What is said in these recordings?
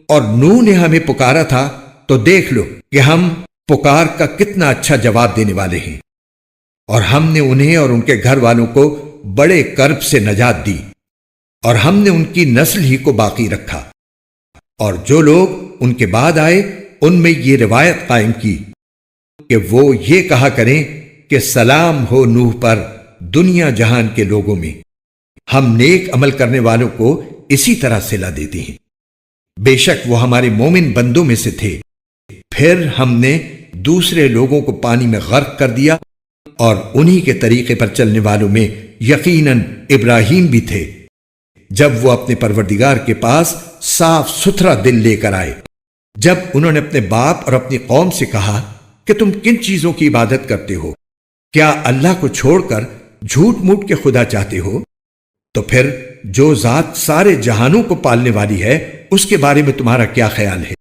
اور نوح نے ہمیں پکارا تھا تو دیکھ لو کہ ہم پکار کا کتنا اچھا جواب دینے والے ہیں، اور ہم نے انہیں اور ان کے گھر والوں کو بڑے کرب سے نجات دی، اور ہم نے ان کی نسل ہی کو باقی رکھا۔ اور جو لوگ ان کے بعد آئے ان میں یہ روایت قائم کی کہ وہ یہ کہا کریں کہ سلام ہو نوح پر دنیا جہان کے لوگوں میں، ہم نیک عمل کرنے والوں کو اسی طرح صلہ دیتے ہیں، بے شک وہ ہمارے مومن بندوں میں سے تھے۔ پھر ہم نے دوسرے لوگوں کو پانی میں غرق کر دیا، اور انہی کے طریقے پر چلنے والوں میں یقیناً ابراہیم بھی تھے، جب وہ اپنے پروردگار کے پاس صاف ستھرا دل لے کر آئے۔ جب انہوں نے اپنے باپ اور اپنی قوم سے کہا کہ تم کن چیزوں کی عبادت کرتے ہو، کیا اللہ کو چھوڑ کر جھوٹ موٹ کے خدا چاہتے ہو؟ تو پھر جو ذات سارے جہانوں کو پالنے والی ہے اس کے بارے میں تمہارا کیا خیال ہے؟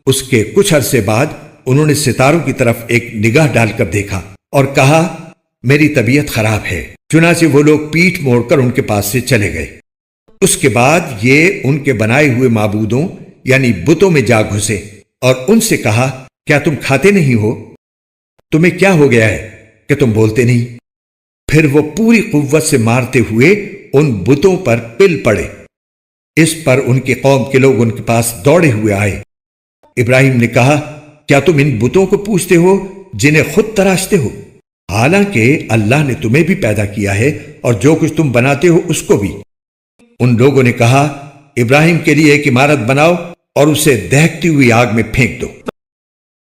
اس کے کچھ عرصے بعد انہوں نے ستاروں کی طرف ایک نگاہ ڈال کر دیکھا اور کہا میری طبیعت خراب ہے، چنانچہ وہ لوگ پیٹھ موڑ کر ان کے پاس سے چلے گئے۔ اس کے بعد یہ ان کے بنائے ہوئے معبودوں یعنی بتوں میں جا گھسے اور ان سے کہا کیا تم کھاتے نہیں ہو؟ تمہیں کیا ہو گیا ہے کہ تم بولتے نہیں؟ پھر وہ پوری قوت سے مارتے ہوئے ان بتوں پر پل پڑے۔ اس پر ان کی قوم کے لوگ ان کے پاس دوڑے ہوئے آئے۔ ابراہیم نے کہا کیا تم ان بتوں کو پوجتے ہو جنہیں خود تراشتے ہو، حالانکہ اللہ نے تمہیں بھی پیدا کیا ہے اور جو کچھ تم بناتے ہو اس کو بھی۔ ان لوگوں نے کہا ابراہیم کے لیے ایک عمارت بناؤ اور اسے دہکتی ہوئی آگ میں پھینک دو۔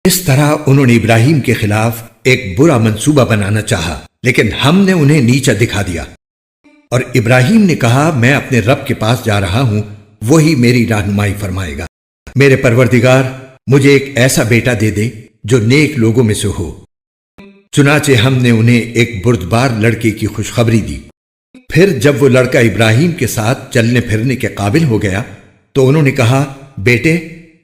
اس طرح انہوں نے ابراہیم کے خلاف ایک برا منصوبہ بنانا چاہا، لیکن ہم نے انہیں نیچا دکھا دیا۔ اور ابراہیم نے کہا میں اپنے رب کے پاس جا رہا ہوں، وہی میری رہنمائی فرمائے گا۔ میرے پروردگار مجھے ایک ایسا بیٹا دے دے جو نیک لوگوں میں سے ہو۔ چنانچہ ہم نے انہیں ایک بردبار لڑکے کی خوشخبری دی۔ پھر جب وہ لڑکا ابراہیم کے ساتھ چلنے پھرنے کے قابل ہو گیا تو انہوں نے کہا بیٹے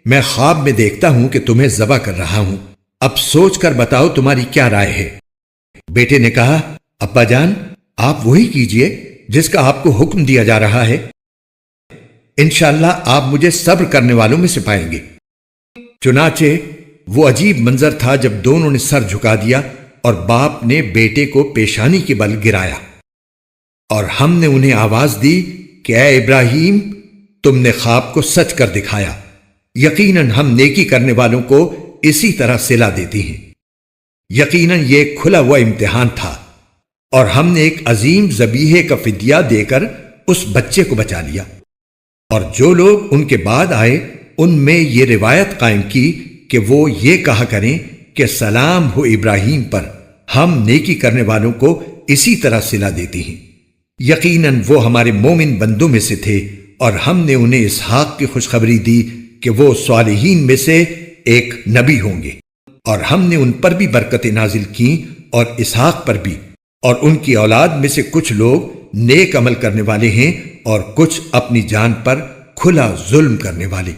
میں خواب میں دیکھتا ہوں کہ تمہیں ذبح کر رہا ہوں، اب سوچ کر بتاؤ تمہاری کیا رائے ہے؟ بیٹے نے کہا ابا جان آپ وہی کیجئے جس کا آپ کو حکم دیا جا رہا ہے، انشاءاللہ آپ مجھے صبر کرنے والوں میں سے پائیں گے۔ چنانچہ وہ عجیب منظر تھا جب دونوں نے سر جھکا دیا اور باپ نے بیٹے کو پیشانی کے بل گرایا، اور ہم نے انہیں آواز دی کہ اے ابراہیم تم نے خواب کو سچ کر دکھایا، یقیناً ہم نیکی کرنے والوں کو اسی طرح صلہ دیتی ہیں۔ یقیناً یہ ایک کھلا ہوا امتحان تھا، اور ہم نے ایک عظیم ذبیحے کا فدیہ دے کر اس بچے کو بچا لیا۔ اور جو لوگ ان کے بعد آئے ان میں یہ روایت قائم کی کہ وہ یہ کہا کریں کہ سلام ہو ابراہیم پر، ہم نیکی کرنے والوں کو اسی طرح صلہ دیتی ہیں۔ یقیناً وہ ہمارے مومن بندوں میں سے تھے، اور ہم نے انہیں اسحاق کی خوشخبری دی کہ وہ صالحین میں سے ایک نبی ہوں گے، اور ہم نے ان پر بھی برکتیں نازل کیں اور اسحاق پر بھی، اور ان کی اولاد میں سے کچھ لوگ نیک عمل کرنے والے ہیں اور کچھ اپنی جان پر کھلا ظلم کرنے والے۔